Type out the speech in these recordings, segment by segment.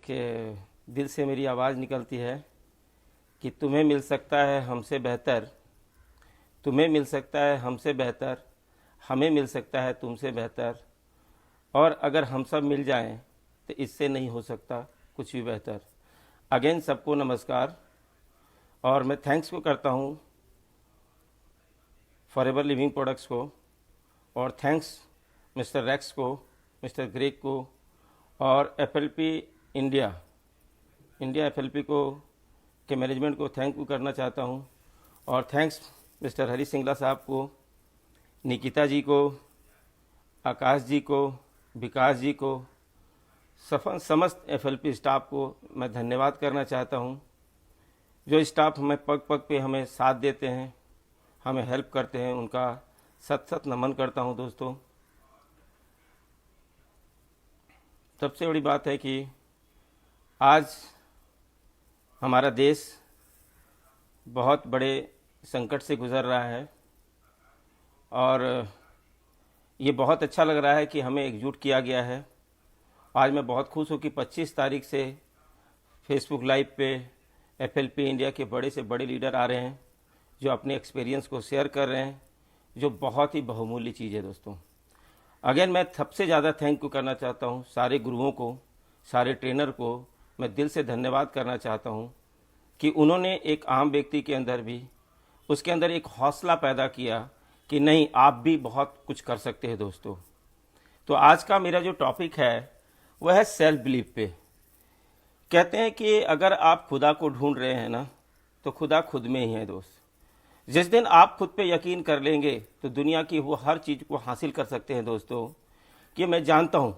दिल से मेरी आवाज़ निकलती है कि तुम्हें मिल सकता है हमसे बेहतर, तुम्हें मिल सकता है हमसे बेहतर, हमें मिल सकता है तुमसे बेहतर, और अगर हम सब मिल जाएं तो इससे नहीं हो सकता कुछ भी बेहतर। अगेन सबको नमस्कार, और मैं थैंक्स को करता हूँ फॉरएवर लिविंग प्रोडक्ट्स को, और थैंक्स मिस्टर रेक्स को, मिस्टर ग्रेग को, और एफएलपी इंडिया एफएलपी को के मैनेजमेंट को थैंक यू करना चाहता हूँ। और थैंक्स मिस्टर हरी सिंगला साहब को, निकिता जी को, आकाश जी को, विकास जी को, समस्त एफएलपी स्टाफ को मैं धन्यवाद करना चाहता हूँ। जो स्टाफ हमें पग पग पे हमें साथ देते हैं, हमें हेल्प करते हैं, उनका सत सत नमन करता हूँ दोस्तों। सबसे बड़ी बात है कि आज हमारा देश बहुत बड़े संकट से गुज़र रहा है, और ये बहुत अच्छा लग रहा है कि हमें एकजुट किया गया है। आज मैं बहुत खुश हूँ कि 25 तारीख से फेसबुक लाइव पे एफएलपी इंडिया के बड़े से बड़े लीडर आ रहे हैं, जो अपने एक्सपीरियंस को शेयर कर रहे हैं, जो बहुत ही बहुमूल्य चीज़ है दोस्तों। अगेन मैं सबसे ज़्यादा थैंक यू करना चाहता हूँ सारे गुरुओं को, सारे ट्रेनर को मैं दिल से धन्यवाद करना चाहता हूँ कि उन्होंने एक आम व्यक्ति के अंदर भी उसके अंदर एक हौसला पैदा किया कि नहीं, आप भी बहुत कुछ कर सकते हैं दोस्तों। तो आज का मेरा जो टॉपिक है वह है सेल्फ बिलीफ पे। कहते हैं कि अगर आप खुदा को ढूंढ रहे हैं ना, तो खुदा खुद में ही है दोस्त। जिस दिन आप खुद पे यकीन कर लेंगे तो दुनिया की वो हर चीज़ को हासिल कर सकते हैं दोस्तों। कि मैं जानता हूँ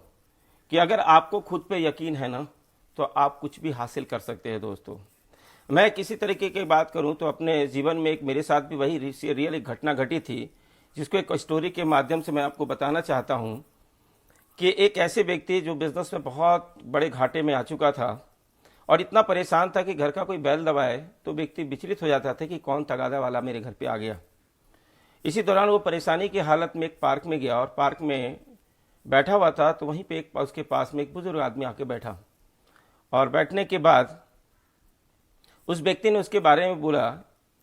कि अगर आपको खुद पे यकीन है ना, तो आप कुछ भी हासिल कर सकते हैं दोस्तों। मैं किसी तरीके की बात करूं तो अपने जीवन में एक मेरे साथ भी वही रियल एक घटना घटी थी, जिसको एक स्टोरी के माध्यम से मैं आपको बताना चाहता हूं। कि एक ऐसे व्यक्ति जो बिजनेस में बहुत बड़े घाटे में आ चुका था और इतना परेशान था कि घर का कोई बैल दबाए तो व्यक्ति विचलित हो जाता था कि कौन तगादा वाला मेरे घर पे आ गया। इसी दौरान वो परेशानी की हालत में एक पार्क में गया, और पार्क में बैठा हुआ था तो वहीं पे उसके पास में एक बुजुर्ग आदमी आके बैठा, और बैठने के बाद उस व्यक्ति ने उसके बारे में बोला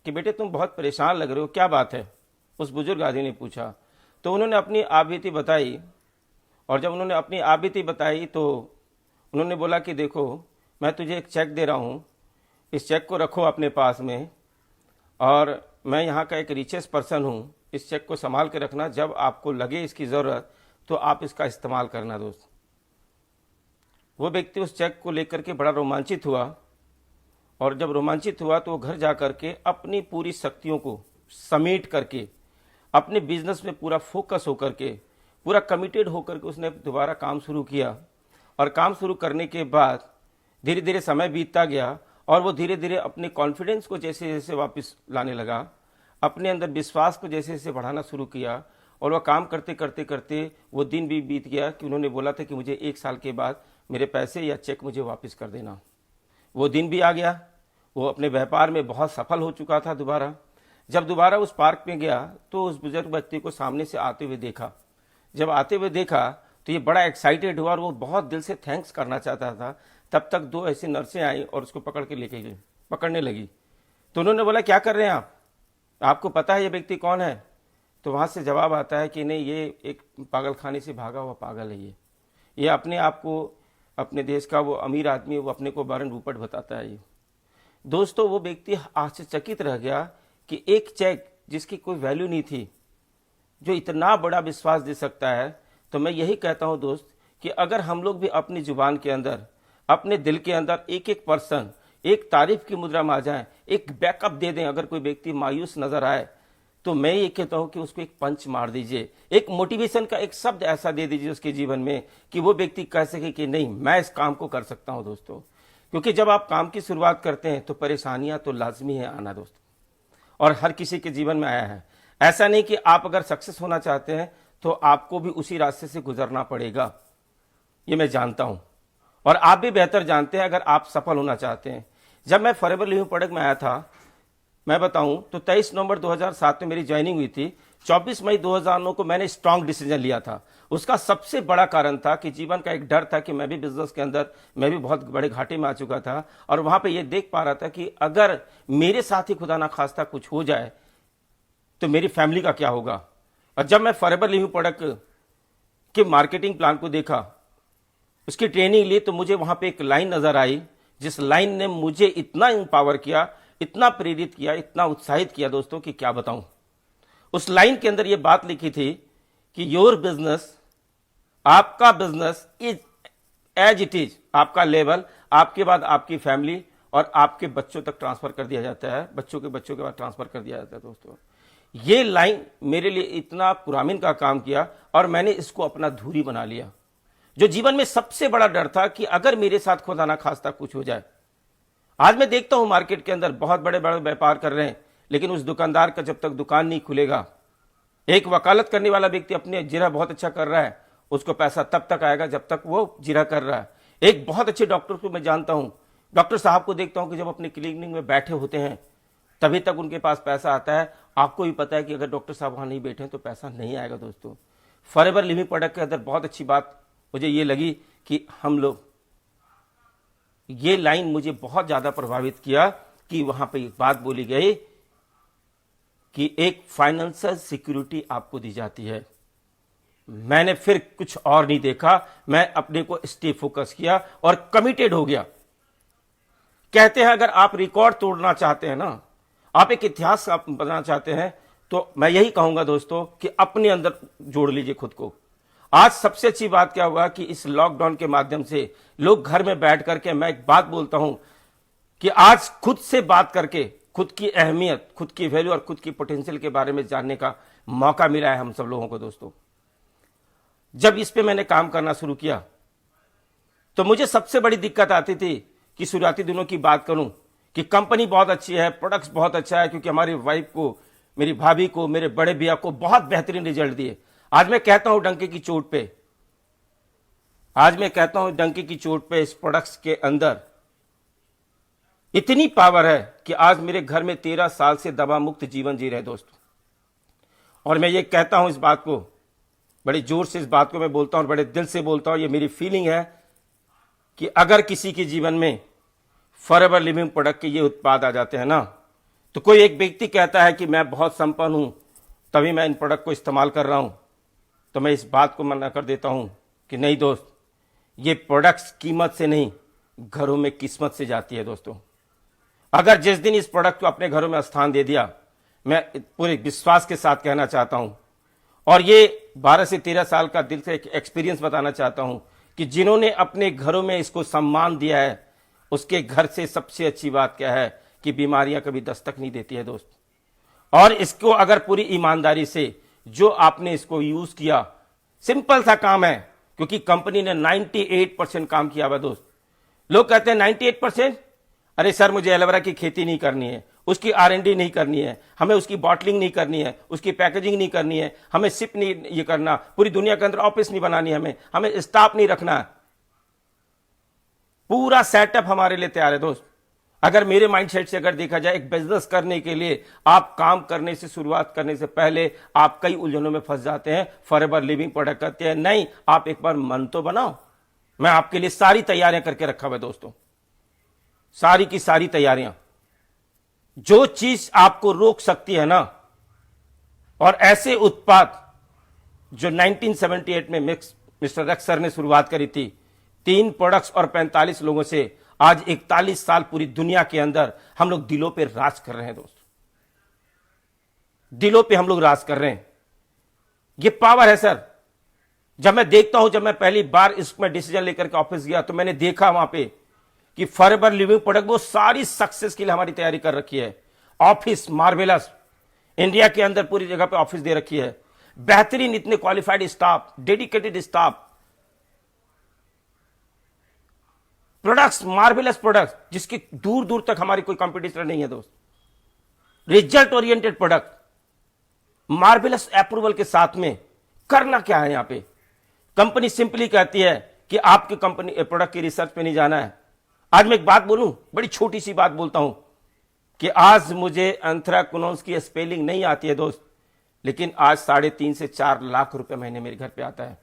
कि बेटे तुम बहुत परेशान लग रहे हो, क्या बात है। उस बुजुर्ग आदमी ने पूछा, तो उन्होंने अपनी आपबीती बताई, और जब उन्होंने अपनी आपबीती बताई तो उन्होंने बोला कि देखो, मैं तुझे एक चेक दे रहा हूँ, इस चेक को रखो अपने पास में, और मैं यहाँ का एक रिचेस्ट पर्सन हूँ, इस चेक को संभाल के रखना, जब आपको लगे इसकी ज़रूरत तो आप इसका इस्तेमाल करना दोस्त। वो व्यक्ति उस चेक को लेकर के बड़ा रोमांचित हुआ, और जब रोमांचित हुआ तो वो घर जा कर के अपनी पूरी शक्तियों को समेट करके अपने बिजनेस में पूरा फोकस होकर के, पूरा कमिटेड होकर के उसने दोबारा काम शुरू किया। और काम शुरू करने के बाद धीरे धीरे समय बीतता गया, और वो धीरे धीरे अपने कॉन्फिडेंस को जैसे जैसे वापस लाने लगा, अपने अंदर विश्वास को जैसे जैसे बढ़ाना शुरू किया, और वह काम करते करते करते वो दिन भी बीत गया कि उन्होंने बोला था कि मुझे 1 साल के बाद मेरे पैसे या चेक मुझे वापस कर देना। वो दिन भी आ गया, वो अपने व्यापार में बहुत सफल हो चुका था। जब दोबारा उस पार्क में गया तो उस बुजुर्ग व्यक्ति को सामने से आते हुए देखा। जब आते हुए देखा तो ये बड़ा एक्साइटेड हुआ, और वो बहुत दिल से थैंक्स करना चाहता था। तब तक 2 ऐसी नर्सें आई और उसको पकड़ने लगी। तो उन्होंने बोला, क्या कर रहे हैं आप, आपको पता है ये व्यक्ति कौन है? तो वहाँ से जवाब आता है कि नहीं, ये एक पागल खाने से भागा हुआ पागल है। ये अपने आप को, अपने देश का वो अमीर आदमी, वो अपने को बारन रूपट बताता है। ये दोस्तों, वो व्यक्ति आश्चर्यचकित रह गया कि एक चेक जिसकी कोई वैल्यू नहीं थी, जो इतना बड़ा विश्वास दे सकता है। तो मैं यही कहता हूं दोस्त कि अगर हम लोग भी अपनी जुबान के अंदर, अपने दिल के अंदर एक एक पर्सन एक तारीफ की मुद्रा में आ जाए, एक बैकअप दे दें। अगर कोई व्यक्ति मायूस नजर आए तो मैं ये कहता हूं कि उसको एक पंच मार दीजिए, एक मोटिवेशन का एक शब्द ऐसा दे दीजिए उसके जीवन में कि वो व्यक्ति कह सके कि नहीं, मैं इस काम को कर सकता हूं दोस्तों। क्योंकि जब आप काम की शुरुआत करते हैं तो परेशानियां तो लाजमी है आना दोस्त, और हर किसी के जीवन में आया है। ऐसा नहीं कि आप अगर सक्सेस होना चाहते हैं तो आपको भी उसी रास्ते से गुजरना पड़ेगा, ये मैं जानता हूं, और आप भी बेहतर जानते हैं अगर आप सफल होना चाहते हैं। जब मैं फॉरएवर लिविंग प्रोडक्ट में आया था, मैं बताऊं तो 23 नवंबर 2007 में मेरी ज्वाइनिंग हुई थी। 24 मई 2009 को मैंने स्ट्रांग डिसीजन लिया था। उसका सबसे बड़ा कारण था कि जीवन का एक डर था कि मैं भी बिजनेस के अंदर मैं भी बहुत बड़े घाटे में आ चुका था, और वहां पे ये देख पा रहा था कि अगर मेरे साथ ही खुदा ना खास्ता कुछ हो जाए तो मेरी फैमिली का क्या होगा। और जब मैं फॉरएवर लिविंग प्रोडक्ट के मार्केटिंग प्लान को देखा, उसकी ट्रेनिंग ली, तो मुझे वहां पे एक लाइन नजर आई जिस लाइन ने मुझे इतना इंपावर किया, इतना प्रेरित किया, इतना उत्साहित किया दोस्तों कि क्या बताऊं। उस लाइन के अंदर यह बात लिखी थी कि योर बिजनेस, आपका business is as it is, आपका लेवल आपके बाद आपकी फैमिली और आपके बच्चों तक ट्रांसफर कर दिया जाता है, बच्चों के बाद ट्रांसफर कर दिया जाता है। दोस्तों ये लाइन मेरे लिए इतना पुरामीन का काम किया और मैंने इसको अपना धुरी बना लिया। जो जीवन में सबसे बड़ा डर था कि अगर मेरे साथ खुदा ना खास्ता कुछ हो जाए। आज मैं देखता हूं मार्केट के अंदर बहुत बड़े बड़े व्यापार कर रहे हैं, लेकिन उस दुकानदार का जब तक दुकान नहीं खुलेगा, एक वकालत करने वाला व्यक्ति अपने जिरा बहुत अच्छा कर रहा है, उसको पैसा तब तक आएगा जब तक वो जिरा कर रहा है। एक बहुत अच्छे डॉक्टर को मैं जानता हूं, डॉक्टर साहब को देखता हूं कि जब अपने क्लिनिक में बैठे होते हैं तभी तक उनके पास पैसा आता है। आपको भी पता है कि अगर डॉक्टर साहब वहां नहीं बैठे तो पैसा नहीं आएगा। दोस्तों फॉरएवर लिविंग प्रोडक्ट के अंदर बहुत अच्छी बात मुझे ये लगी कि हम लोग, ये लाइन मुझे बहुत ज्यादा प्रभावित किया कि वहां पे एक बात बोली गई कि एक फाइनेंशियल सिक्योरिटी आपको दी जाती है। मैंने फिर कुछ और नहीं देखा, मैं अपने को स्टे फोकस किया और कमिटेड हो गया। कहते हैं अगर आप रिकॉर्ड तोड़ना चाहते हैं ना, आप एक इतिहास बनाना चाहते हैं, तो मैं यही कहूंगा दोस्तों कि अपने अंदर जोड़ लीजिए खुद को। आज सबसे अच्छी बात क्या हुआ कि इस लॉकडाउन के माध्यम से लोग घर में बैठ करके, मैं एक बात बोलता हूं कि आज खुद से बात करके खुद की अहमियत, खुद की वैल्यू और खुद की पोटेंशियल के बारे में जानने का मौका मिला है हम सब लोगों को। दोस्तों जब इस पे मैंने काम करना शुरू किया तो मुझे सबसे बड़ी दिक्कत आती थी कि शुरुआती दिनों की बात करूं कि कंपनी बहुत अच्छी है, प्रोडक्ट्स बहुत अच्छा है, क्योंकि हमारी वाइफ को, मेरी भाभी को, मेरे बड़े भैया को बहुत बेहतरीन रिजल्ट दिए। आज मैं कहता हूं डंके की चोट पे, आज मैं कहता हूं डंके की चोट पे इस प्रोडक्ट्स के अंदर इतनी पावर है कि आज मेरे घर में 13 साल से दवा मुक्त जीवन जी रहे दोस्तों। और मैं ये कहता हूं, इस बात को बड़े जोर से, इस बात को मैं बोलता हूं और बड़े दिल से बोलता हूं, ये मेरी फीलिंग है कि अगर किसी के जीवन में फॉरएवर लिविंग प्रोडक्ट के ये उत्पाद आ जाते हैं ना, तो कोई एक व्यक्ति कहता है कि मैं बहुत संपन्न हूं तभी मैं इन प्रोडक्ट को इस्तेमाल कर रहा हूं, तो मैं इस बात को मना कर देता हूं कि नहीं दोस्त, ये प्रोडक्ट्स कीमत से नहीं, घरों में किस्मत से जाती है। दोस्तों अगर जिस दिन इस प्रोडक्ट को अपने घरों में स्थान दे दिया, मैं पूरे विश्वास के साथ कहना चाहता हूं, और ये 12 से 13 साल का दिल से एक एक्सपीरियंस बताना चाहता हूं कि जिन्होंने अपने घरों में इसको सम्मान दिया है, उसके घर से सबसे अच्छी बात क्या है कि बीमारियां कभी दस्तक नहीं देती है दोस्त। और इसको अगर पूरी ईमानदारी से जो आपने इसको यूज किया, सिंपल सा काम है, क्योंकि कंपनी ने 98% काम किया हुआ दोस्त। लोग कहते हैं 98%, अरे सर मुझे एलोवेरा की खेती नहीं करनी है, उसकी R&D नहीं करनी है, हमें उसकी बॉटलिंग नहीं करनी है, उसकी पैकेजिंग नहीं करनी है, हमें शिप नहीं ये करना, पूरी दुनिया के अंदर ऑफिस नहीं बनानी, हमें स्टाफ नहीं रखना है, पूरा सेटअप हमारे लिए तैयार है दोस्त। अगर मेरे माइंडसेट से अगर देखा जाए, एक बिजनेस करने के लिए आप काम करने से, शुरुआत करने से पहले आप कई उलझनों में फंस जाते हैं। फॉरएवर लिविंग प्रोडक्ट कहते हैं नहीं, आप एक बार मन तो बनाओ। मैं आपके लिए सारी तैयारियां करके रखा हुआ है दोस्तों, सारी की सारी तैयारियां। जो चीज आपको रोक सकती है ना, और ऐसे उत्पाद जो 1978 में मिस्टर रक्स सर ने शुरुआत करी थी, 3 प्रोडक्ट्स और 45 लोगों से आज 41 साल पूरी दुनिया के अंदर हम लोग दिलों पे राज कर रहे हैं दोस्तों, दिलों पे हम लोग राज कर रहे हैं। ये पावर है सर। जब मैं देखता हूं, जब मैं पहली बार इसमें डिसीजन लेकर के ऑफिस गया तो मैंने देखा वहां पे कि फॉरएवर लिविंग प्रोडक्ट वो सारी सक्सेस के लिए हमारी तैयारी कर रखी है। ऑफिस मार्वेलस, इंडिया के अंदर पूरी जगह पे ऑफिस दे रखी है, बेहतरीन, इतने qualified staff, dedicated staff, products, marvellous products जिसकी दूर दूर तक हमारी कोई कंपटीटर नहीं है दोस्त, result oriented product, marvellous approval के साथ में। करना क्या है यहां पे? कंपनी सिंपली कहती है कि आपकी कंपनी प्रोडक्ट की रिसर्च पे नहीं जाना है। आज मैं एक बात बोलूं, बड़ी छोटी सी बात बोलता हूं कि आज मुझे एंथ्राक्नोज की स्पेलिंग नहीं आती है दोस्त, लेकिन आज 3.5 से 4 लाख रुपए महीने मेरे घर पे आता है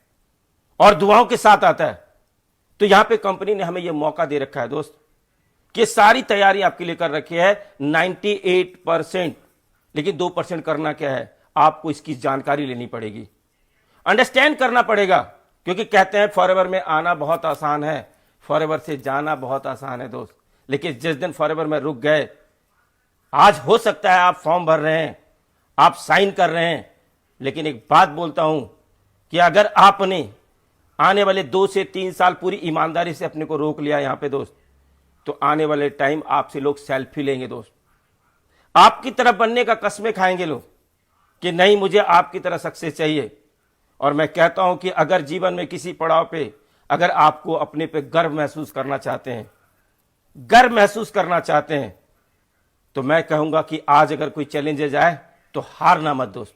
और दुआओं के साथ आता है। तो यहां पे कंपनी ने हमें यह मौका दे रखा है दोस्त कि सारी तैयारी आपके लिए कर रखी है 98%, लेकिन 2% करना क्या है, आपको इसकी जानकारी लेनी पड़ेगी, अंडरस्टैंड करना पड़ेगा। क्योंकि कहते हैं फॉरएवर में आना बहुत आसान है, फॉरएवर से जाना बहुत आसान है दोस्त। लेकिन जिस दिन फॉरएवर में रुक गए, आज हो सकता है आप फॉर्म भर रहे हैं, आप साइन कर रहे हैं, लेकिन एक बात बोलता हूं कि अगर आपने आने वाले 2 से 3 साल पूरी ईमानदारी से अपने को रोक लिया यहां पे दोस्त, तो आने वाले टाइम आपसे लोग सेल्फी लेंगे दोस्त, आपकी तरह बनने का कस्में खाएंगे लोग कि नहीं मुझे आपकी तरह सक्सेस चाहिए। और मैं कहता हूं कि अगर जीवन में किसी पड़ाव पे अगर आपको अपने पे गर्व महसूस करना चाहते हैं, गर्व महसूस करना चाहते हैं, तो मैं कहूंगा कि आज अगर कोई चैलेंजेज आए तो हारना मत दोस्त।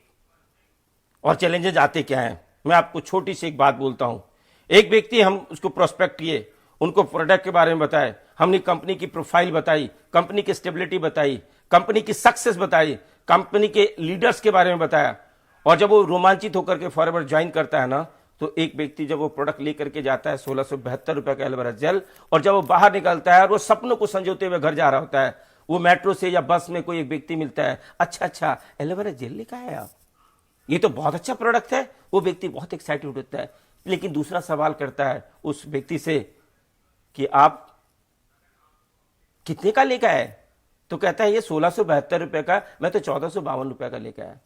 और चैलेंजेज आते क्या हैं, मैं आपको छोटी सी एक बात बोलता हूं। एक व्यक्ति, हम उसको प्रोस्पेक्ट किए, उनको प्रोडक्ट के बारे में बताए, हमने कंपनी की प्रोफाइल बताई, कंपनी की स्टेबिलिटी बताई, कंपनी की सक्सेस बताई, कंपनी के लीडर्स के बारे में बताया। और जब वो रोमांचित होकर के फॉरएवर ज्वाइन करता है ना, तो एक व्यक्ति जब वो प्रोडक्ट लेकर के जाता है 1672 रुपए का एलोवेरा जेल, और जब वो बाहर निकलता है और वो सपनों को संजोते हुए घर जा रहा होता है, वो मेट्रो से या बस में कोई एक व्यक्ति मिलता है, अच्छा एलोवेरा जेल लेकर आए आप, ये तो बहुत अच्छा प्रोडक्ट है। वो व्यक्ति बहुत एक्साइटेड होता है, लेकिन दूसरा सवाल करता है उस व्यक्ति से कि आप कितने का लेकर आए, तो कहता है ये 1672 रुपए का, मैं तो 1452 रुपए का लेकर आया।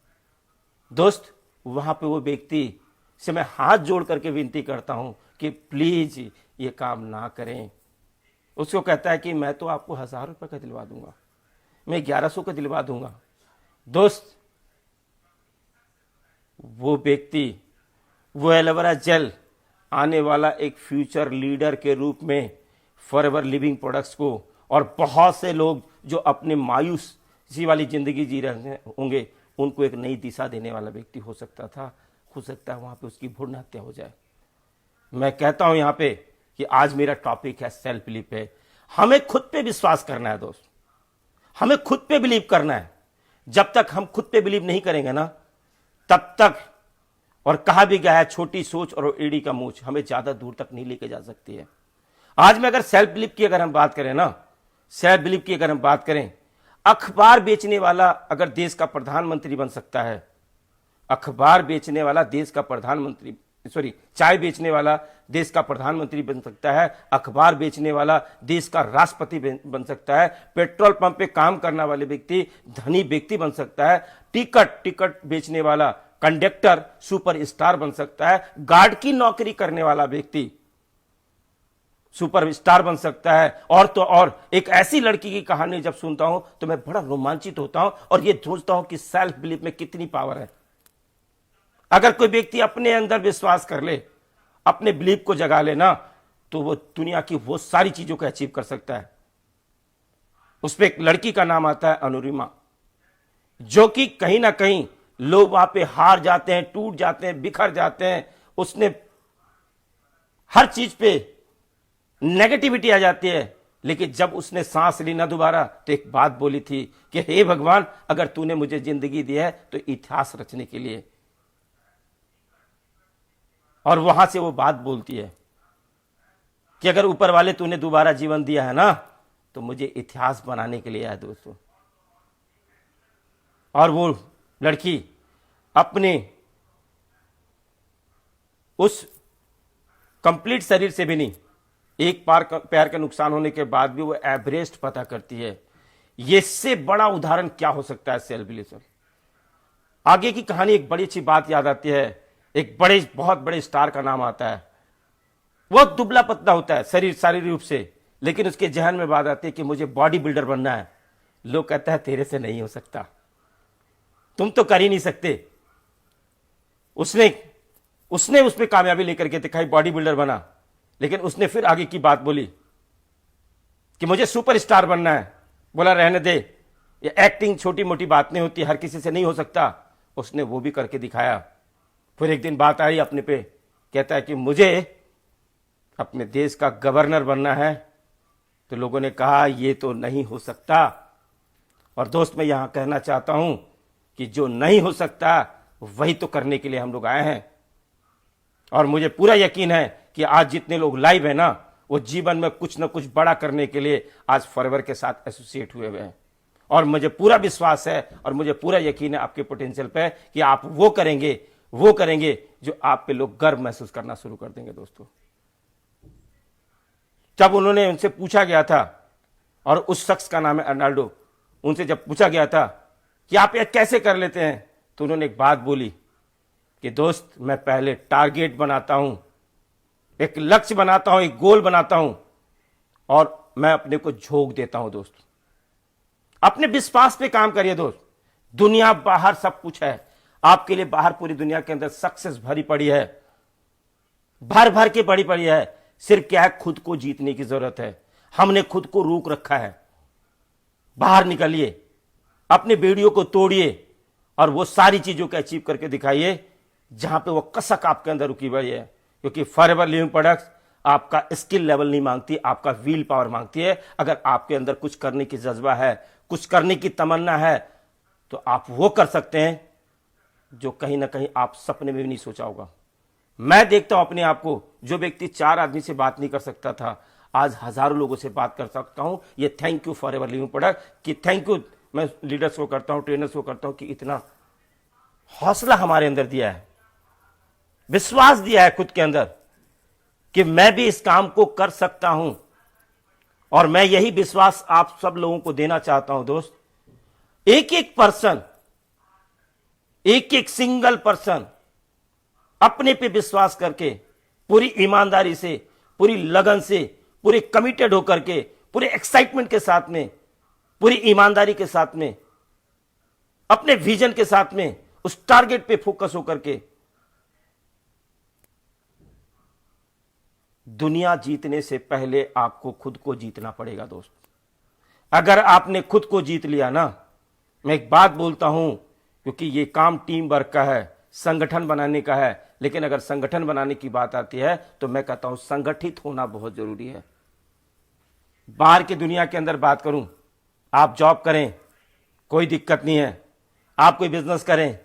दोस्त, वहां पे वो व्यक्ति से मैं हाथ जोड़ करके विनती करता हूं कि प्लीज ये काम ना करें। उसको कहता है कि मैं तो आपको 1000 रुपए का दिलवा दूंगा, मैं 1100 का दिलवा दूंगा। दोस्त, वो व्यक्ति, वो एलोवेरा जेल आने वाला एक फ्यूचर लीडर के रूप में फॉरएवर लिविंग प्रोडक्ट्स को, और बहुत से लोग जो अपने मायूसी वाली जिंदगी जी रहे होंगे, उनको एक नई दिशा देने वाला व्यक्ति हो सकता था। हो सकता है वहां पे उसकी भ्रूण हत्या हो जाए। मैं कहता हूं यहां पे कि आज मेरा टॉपिक है सेल्फ बिलीफ है। हमें खुद पे विश्वास करना है दोस्त, हमें खुद पे बिलीव करना है। जब तक हम खुद पे बिलीव नहीं करेंगे ना, तब तक, और कहा भी गया है छोटी सोच और एड़ी का मूछ हमें ज्यादा दूर तक नहीं लेके जा सकती है। आज में अगर सेल्फ बिलीफ की अगर हम बात करें ना, सेल्फ बिलीफ की अगर हम बात करें, अखबार बेचने वाला अगर देश का प्रधानमंत्री बन सकता है, अखबार बेचने वाला देश का प्रधानमंत्री, चाय बेचने वाला देश का प्रधानमंत्री बन सकता है, अखबार बेचने वाला देश का राष्ट्रपति बन सकता है, पेट्रोल पंप पे काम करने वाले व्यक्ति धनी व्यक्ति बन सकता है, टिकट बेचने वाला कंडक्टर सुपर स्टार बन सकता है, गार्ड की नौकरी करने वाला व्यक्ति सुपर स्टार बन सकता है। और तो और एक ऐसी लड़की की कहानी जब सुनता हूं तो मैं बड़ा रोमांचित होता हूं और ये सोचता हूं कि सेल्फ बिलीफ में कितनी पावर है। अगर कोई व्यक्ति अपने अंदर विश्वास कर ले, अपने बिलीफ को जगा लेना, तो वो दुनिया की वो सारी चीजों को अचीव कर सकता है। उस पर एक लड़की का नाम आता है अनुरिमा, जो कि कहीं ना कहीं लोग वहां पे हार जाते हैं, टूट जाते हैं, बिखर जाते हैं, उसने हर चीज पे नेगेटिविटी आ जाती है। लेकिन जब उसने सांस ली ना दोबारा, तो एक बात बोली थी कि हे भगवान, अगर तूने मुझे जिंदगी दी है तो इतिहास रचने के लिए। और वहां से वो बात बोलती है कि अगर ऊपर वाले तूने दोबारा जीवन दिया है ना, तो मुझे इतिहास बनाने के लिए है दोस्तों। और वो लड़की अपने उस कंप्लीट शरीर से भी नहीं, एक पैर का नुकसान होने के बाद भी वो एवरेस्ट पता करती है। ये से बड़ा उदाहरण क्या हो सकता है सेल्फ बिलीफ। आगे की कहानी एक बड़ी अच्छी बात याद आती है। एक बहुत बड़े स्टार का नाम आता है। वो दुबला पतला होता है शारीरिक रूप से, लेकिन उसके जहन में बात आती है कि मुझे बॉडी बिल्डर बनना है। लोग कहता है तेरे से नहीं हो सकता, तुम तो कर ही नहीं सकते। उसने उसमें कामयाबी लेकर के दिखाई, बॉडी बिल्डर बना। लेकिन उसने फिर आगे की बात बोली कि मुझे सुपरस्टार बनना है। बोला रहने दे, ये एक्टिंग छोटी मोटी बात नहीं होती, हर किसी से नहीं हो सकता। उसने वो भी करके दिखाया। फिर एक दिन बात आई अपने पे, कहता है कि मुझे अपने देश का गवर्नर बनना है। तो लोगों ने कहा ये तो नहीं हो सकता। और दोस्त, मैं यहां कहना चाहता हूं कि जो नहीं हो सकता वही तो करने के लिए हम लोग आए हैं। और मुझे पूरा यकीन है कि आज जितने लोग लाइव हैं ना, वो जीवन में कुछ ना कुछ बड़ा करने के लिए आज फॉरएवर के साथ एसोसिएट हुए हुए हैं। और मुझे पूरा विश्वास है और मुझे पूरा यकीन है आपके पोटेंशियल पे कि आप वो करेंगे जो आप पे लोग गर्व महसूस करना शुरू कर देंगे। दोस्तों, जब उन्होंने उनसे पूछा गया था, और उस शख्स का नाम है अर्नाल्डो, उनसे जब पूछा गया था कि आप ये कैसे कर लेते हैं, तो उन्होंने एक बात बोली कि दोस्त, मैं पहले टारगेट बनाता हूं, एक लक्ष्य बनाता हूं, एक गोल बनाता हूं, और मैं अपने को झोंक देता हूं। दोस्त, अपने विश्वास पे काम करिए। दोस्त, दुनिया बाहर सब कुछ है आपके लिए, बाहर पूरी दुनिया के अंदर सक्सेस भरी पड़ी है, भर भर के भरी पड़ी है। सिर्फ क्या है, खुद को जीतने की जरूरत है। हमने खुद को रोक रखा है। बाहर निकलिए, अपने वीडियो को तोड़िए और वो सारी चीजों को अचीव करके दिखाइए जहां पे वो कसक आपके अंदर रुकी हुई है। क्योंकि फॉरएवर लिविंग प्रोडक्ट्स आपका स्किल लेवल नहीं मांगती, आपका विल पावर मांगती है। अगर आपके अंदर कुछ करने की जज्बा है, कुछ करने की तमन्ना है, तो आप वो कर सकते हैं जो कहीं ना कहीं आप सपने में भी नहीं सोचा होगा। मैं देखता हूं अपने आप को, जो व्यक्ति 4 आदमी से बात नहीं कर सकता था, आज हजारों लोगों से बात कर सकता हूं। ये thank you forever living product कि थैंक यू मैं लीडर्स को करता हूं, ट्रेनर्स को करता हूं कि इतना हौसला हमारे अंदर दिया है, विश्वास दिया है खुद के अंदर कि मैं भी इस काम को कर सकता हूं। और मैं यही विश्वास आप सब लोगों को देना चाहता हूं। दोस्त, एक एक पर्सन, एक एक सिंगल पर्सन अपने पे विश्वास करके, पूरी ईमानदारी से, पूरी लगन से, पूरे कमिटेड होकर के, पूरे एक्साइटमेंट के साथ में, पूरी ईमानदारी के साथ में, अपने विजन के साथ में, उस टारगेट पे फोकस होकर के दुनिया जीतने से पहले आपको खुद को जीतना पड़ेगा। दोस्त, अगर आपने खुद को जीत लिया ना, मैं एक बात बोलता हूं, क्योंकि ये काम टीम वर्क का है, संगठन बनाने का है, लेकिन अगर संगठन बनाने की बात आती है तो मैं कहता हूं संगठित होना बहुत जरूरी है। बाहर की दुनिया के अंदर बात करूं, आप जॉब करें कोई दिक्कत नहीं है, आप कोई बिजनेस करें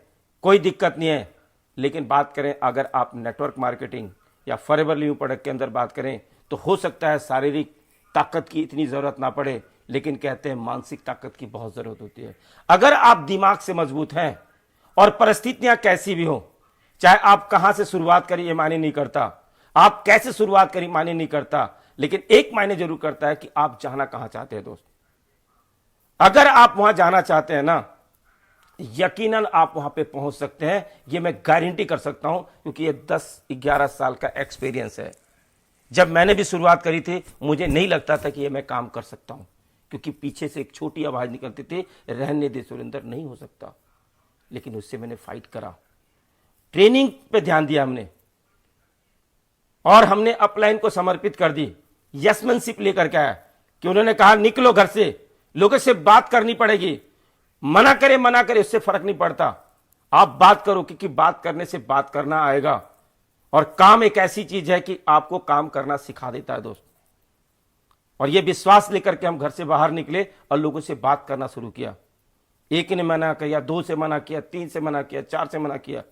कोई दिक्कत नहीं है, लेकिन बात करें अगर आप नेटवर्क मार्केटिंग या फॉरएवर लिविंग प्रोडक्ट के अंदर बात करें, तो हो सकता है शारीरिक ताकत की इतनी जरूरत ना पड़े, लेकिन कहते हैं मानसिक ताकत की बहुत जरूरत होती है। अगर आप दिमाग से मजबूत हैं और परिस्थितियां कैसी भी हो, चाहे आप कहां से शुरुआत करें ये मायने नहीं करता, आप कैसे शुरुआत करें मायने नहीं करता, लेकिन एक मायने जरूर करता है कि आप जाना कहां चाहते हैं। दोस्त, अगर आप वहां जाना चाहते हैं ना, यकीनन आप वहां पे पहुंच सकते हैं, ये मैं गारंटी कर सकता हूं, क्योंकि ये 10-11 साल का एक्सपीरियंस है। जब मैंने भी शुरुआत करी थी, मुझे नहीं लगता था कि ये मैं काम कर सकता हूं, क्योंकि पीछे से एक छोटी आवाज निकलती थी, रहने दे सुरेंद्र, नहीं हो सकता। लेकिन उससे मैंने फाइट करा, ट्रेनिंग पे ध्यान दिया हमने, और हमने अपलाइन को समर्पित कर दी, यशमैनशिप लेकर के आया कि उन्होंने कहा निकलो घर से, लोगों से बात करनी पड़ेगी, मना करे उससे फर्क नहीं पड़ता, आप बात करो, क्योंकि बात करने से बात करना आएगा। और काम एक ऐसी चीज है कि आपको काम करना सिखा देता है। दोस्त, और यह विश्वास लेकर के हम घर से बाहर निकले और लोगों से बात करना शुरू किया। एक ने मना किया, 2 से मना किया, 3 से मना किया, 4 से मना किया,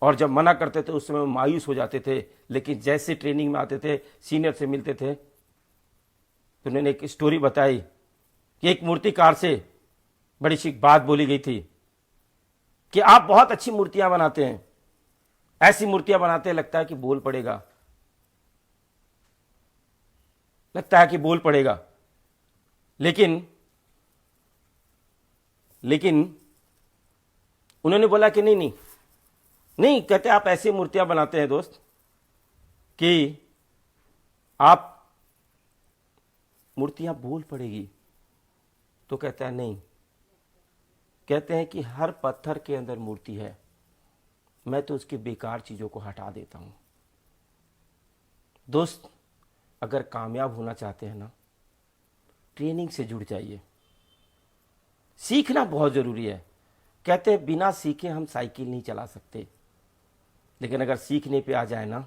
और जब मना करते थे उस समय मायूस हो जाते थे। लेकिन जैसे ट्रेनिंग में आते थे, सीनियर से मिलते थे, तो उन्होंने एक स्टोरी बताई कि एक मूर्तिकार से बड़ी सी बात बोली गई थी कि आप बहुत अच्छी मूर्तियां बनाते हैं, ऐसी मूर्तियां बनाते हैं लगता है कि बोल पड़ेगा, लगता है कि बोल पड़ेगा, लेकिन उन्होंने बोला कि नहीं, कहते आप ऐसी मूर्तियां बनाते हैं दोस्त कि आप मूर्तियां बोल पड़ेगी। तो कहता है नहीं, कहते हैं कि हर पत्थर के अंदर मूर्ति है, मैं तो उसकी बेकार चीजों को हटा देता हूं। दोस्त, अगर कामयाब होना चाहते हैं ना, ट्रेनिंग से जुड़ जाइए, सीखना बहुत जरूरी है। कहते हैं बिना सीखे हम साइकिल नहीं चला सकते, लेकिन अगर सीखने पे आ जाए ना,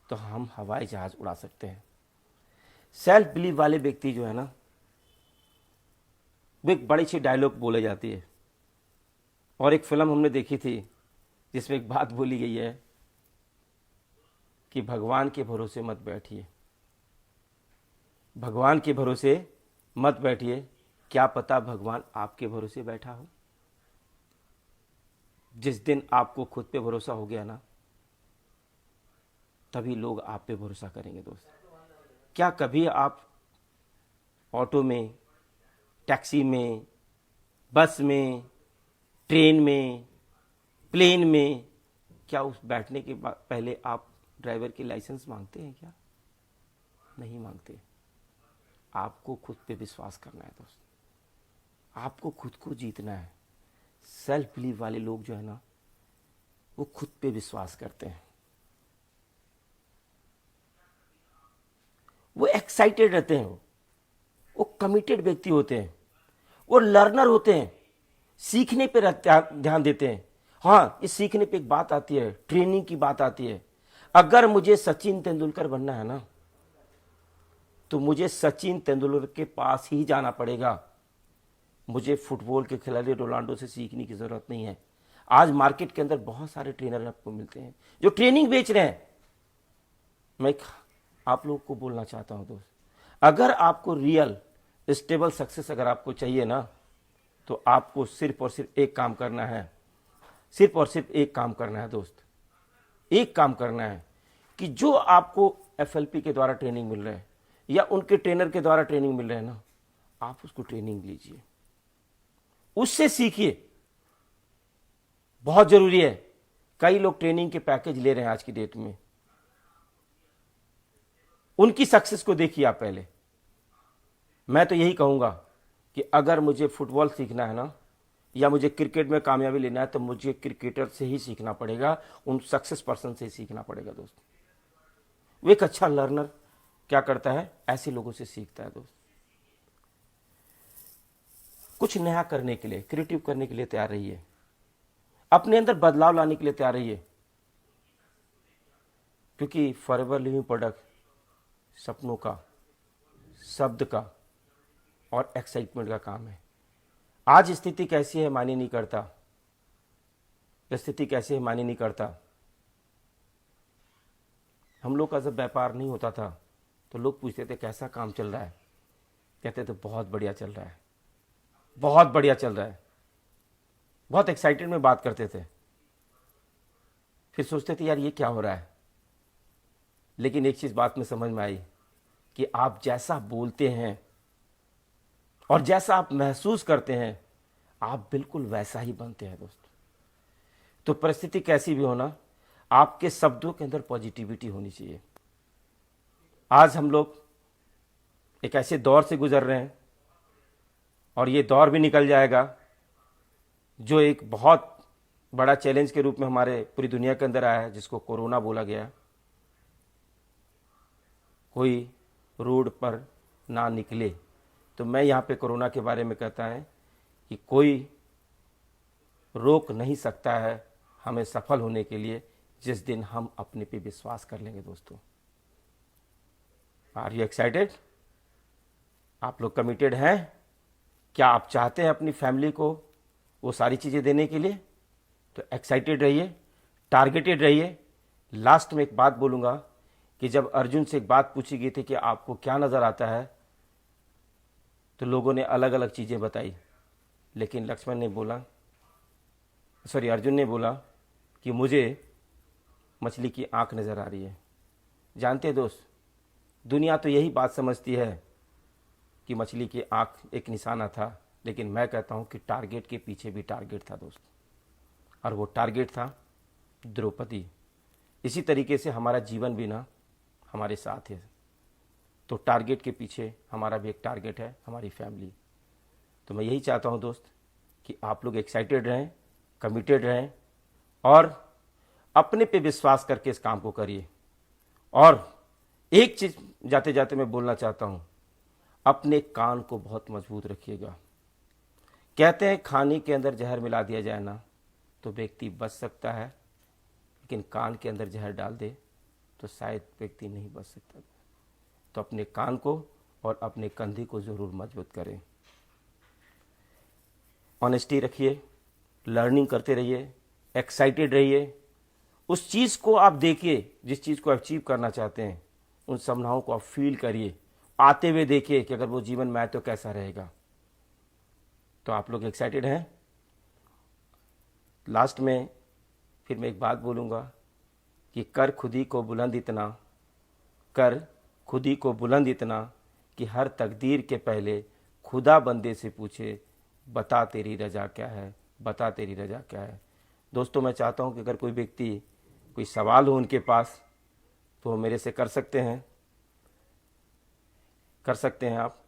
तो हम हवाई जहाज उड़ा सकते हैं। सेल्फ बिलीव वाले व्यक्ति जो है ना, वो एक बड़ी सी डायलॉग बोले जाती है, और एक फिल्म हमने देखी थी जिसमें एक बात बोली गई है कि भगवान के भरोसे मत बैठिए, भगवान के भरोसे मत बैठिए। क्या पता भगवान आपके भरोसे बैठा हो। जिस दिन आपको खुद पे भरोसा हो गया ना, तभी लोग आप पे भरोसा करेंगे दोस्त। क्या कभी आप ऑटो में, टैक्सी में, बस में, ट्रेन में, प्लेन में, क्या उस बैठने के पहले आप ड्राइवर की लाइसेंस मांगते हैं? क्या नहीं मांगते। आपको खुद पे विश्वास करना है दोस्त, आपको खुद को जीतना है। सेल्फ बिलीव वाले लोग जो है ना, वो खुद पे विश्वास करते हैं, वो एक्साइटेड रहते हैं, वो कमिटेड व्यक्ति होते हैं, वो लर्नर होते हैं, सीखने पे ध्यान देते हैं। हाँ, इस सीखने पे एक बात आती है, ट्रेनिंग की बात आती है। अगर मुझे सचिन तेंदुलकर बनना है ना, तो मुझे सचिन तेंदुलकर के पास ही जाना पड़ेगा। मुझे फुटबॉल के खिलाड़ी रोनाल्डो से सीखने की जरूरत नहीं है। आज मार्केट के अंदर बहुत सारे ट्रेनर आपको मिलते हैं जो ट्रेनिंग बेच रहे हैं। मैं आप लोग को बोलना चाहता हूं दोस्त, अगर आपको रियल स्टेबल सक्सेस अगर आपको चाहिए ना, तो आपको सिर्फ और सिर्फ एक काम करना है, सिर्फ और सिर्फ एक काम करना है दोस्त। एक काम करना है कि जो आपको FLP के द्वारा ट्रेनिंग मिल रहा है या उनके ट्रेनर के द्वारा ट्रेनिंग मिल रहा है ना, आप उसको ट्रेनिंग लीजिए, उससे सीखिए। बहुत जरूरी है। कई लोग ट्रेनिंग के पैकेज ले रहे हैं आज की डेट में। उनकी सक्सेस को देखिए आप पहले। मैं तो यही कहूंगा कि अगर मुझे फुटबॉल सीखना है ना, या मुझे क्रिकेट में कामयाबी लेना है, तो मुझे क्रिकेटर से ही सीखना पड़ेगा, उन सक्सेस पर्सन से ही सीखना पड़ेगा दोस्त। वो एक अच्छा लर्नर क्या करता है, ऐसे लोगों से सीखता है दोस्त। कुछ नया करने के लिए, क्रिएटिव करने के लिए तैयार रहिए, अपने अंदर बदलाव लाने के लिए तैयार रहिए, क्योंकि फॉरएवर लिविंग प्रोडक्ट सपनों का, शब्द का और एक्साइटमेंट का काम है। आज स्थिति कैसी है मायने नहीं करता, स्थिति कैसी है मायने नहीं करता। हम लोग का जब व्यापार नहीं होता था तो लोग पूछते थे कैसा काम चल रहा है, कहते थे बहुत बढ़िया चल रहा है, बहुत बढ़िया चल रहा है। बहुत एक्साइटेड में बात करते थे, फिर सोचते थे यार ये क्या हो रहा है। लेकिन एक चीज बात में समझ में आई कि आप जैसा बोलते हैं और जैसा आप महसूस करते हैं, आप बिल्कुल वैसा ही बनते हैं दोस्त। तो परिस्थिति कैसी भी होना, आपके शब्दों के अंदर पॉजिटिविटी होनी चाहिए। आज हम लोग एक ऐसे दौर से गुजर रहे हैं और ये दौर भी निकल जाएगा, जो एक बहुत बड़ा चैलेंज के रूप में हमारे पूरी दुनिया के अंदर आया है, जिसको कोरोना बोला गया। कोई रोड पर ना निकले, तो मैं यहाँ पे कोरोना के बारे में कहता है कि कोई रोक नहीं सकता है हमें सफल होने के लिए, जिस दिन हम अपने पे विश्वास कर लेंगे दोस्तों। Are you excited? आप लोग कमिटेड हैं? क्या आप चाहते हैं अपनी फैमिली को वो सारी चीज़ें देने के लिए? तो एक्साइटेड रहिए, टारगेटेड रहिए। लास्ट में एक बात बोलूँगा कि जब अर्जुन से एक बात पूछी गई थी कि आपको क्या नज़र आता है, तो लोगों ने अलग अलग चीज़ें बताई, लेकिन लक्ष्मण ने बोला, अर्जुन ने बोला कि मुझे मछली की आंख नज़र आ रही है। जानते हैं दोस्त, दुनिया तो यही बात समझती है कि मछली की आंख एक निशाना था, लेकिन मैं कहता हूं कि टारगेट के पीछे भी टारगेट था दोस्त, और वो टारगेट था द्रौपदी। इसी तरीके से हमारा जीवन भी ना हमारे साथ है। तो टारगेट के पीछे हमारा भी एक टारगेट है, हमारी फैमिली। तो मैं यही चाहता हूं दोस्त कि आप लोग एक्साइटेड रहें, कमिटेड रहें और अपने पे विश्वास करके इस काम को करिए। और एक चीज जाते जाते मैं बोलना चाहता हूं, अपने कान को बहुत मजबूत रखिएगा। कहते हैं खाने के अंदर जहर मिला दिया जाए ना तो व्यक्ति बच सकता है, लेकिन कान के अंदर जहर डाल दे तो शायद व्यक्ति नहीं बच सकता। तो अपने कान को और अपने कंधे को जरूर मजबूत करें। ऑनेस्टी रखिए, लर्निंग करते रहिए, एक्साइटेड रहिए, उस चीज़ को आप देखिए जिस चीज़ को अचीव करना चाहते हैं, उन संभावनाओं को आप फील करिए, आते हुए देखिए कि अगर वो जीवन में आए तो कैसा रहेगा। तो आप लोग एक्साइटेड हैं? लास्ट में फिर मैं एक बात बोलूँगा कि कर खुद ही को बुलंद इतना, कर खुद ही को बुलंद इतना कि हर तकदीर के पहले खुदा बंदे से पूछे, बता तेरी रजा क्या है, बता तेरी रजा क्या है। दोस्तों, मैं चाहता हूं कि अगर कोई व्यक्ति कोई सवाल हो उनके पास तो वो मेरे से कर सकते हैं, कर सकते हैं आप।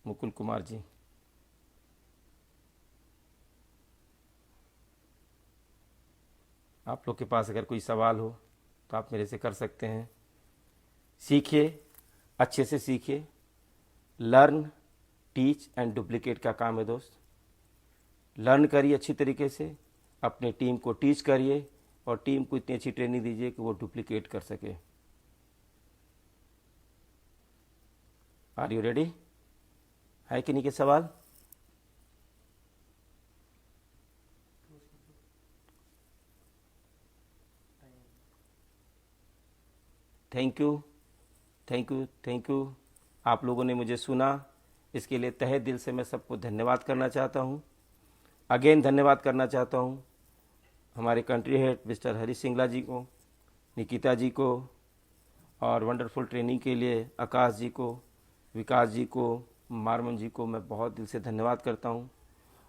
मुकुल कुमार जी, आप लोग के पास अगर कोई सवाल हो तो आप मेरे से कर सकते हैं। सीखिए, अच्छे से सीखिए। लर्न, टीच एंड डुप्लीकेट का काम है दोस्त। लर्न करिए अच्छी तरीके से, अपने टीम को टीच करिए और टीम को इतनी अच्छी ट्रेनिंग दीजिए कि वो डुप्लीकेट कर सके। Are you ready? है कि नहीं के सवाल? Thank you, thank you, thank you. आप लोगों ने मुझे सुना, इसके लिए तहे दिल से मैं सबको धन्यवाद करना चाहता हूँ। अगेन धन्यवाद करना चाहता हूँ हमारे country head mister Harish Singla ji को, निकिता जी को, और वंडरफुल ट्रेनिंग के लिए आकाश जी को, विकास जी को, मारमन जी को मैं बहुत दिल से धन्यवाद करता हूँ।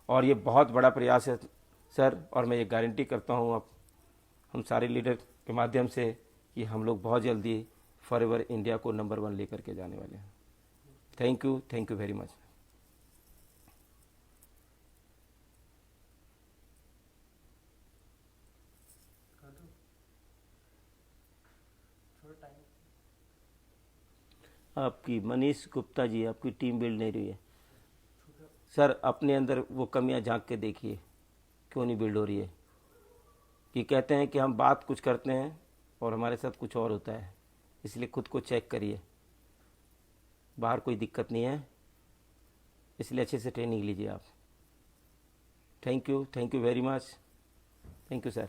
और ये बहुत बड़ा प्रयास है सर, और मैं ये गारंटी करता हूँ अब हम सारे लीडर के माध्यम से कि हम लोग बहुत जल्दी फॉरएवर इंडिया को नंबर 1 लेकर के जाने वाले हैं। Thank you very much. आपकी मनीष गुप्ता जी, आपकी टीम बिल्ड नहीं रही है सर। अपने अंदर वो कमियां झांक के देखिए, क्यों नहीं बिल्ड हो रही है। कि कहते हैं कि हम बात कुछ करते हैं और हमारे साथ कुछ और होता है, इसलिए खुद को चेक करिए। बाहर कोई दिक्कत नहीं है, इसलिए अच्छे से ट्रेनिंग लीजिए आप। Thank you very much. Thank you sir.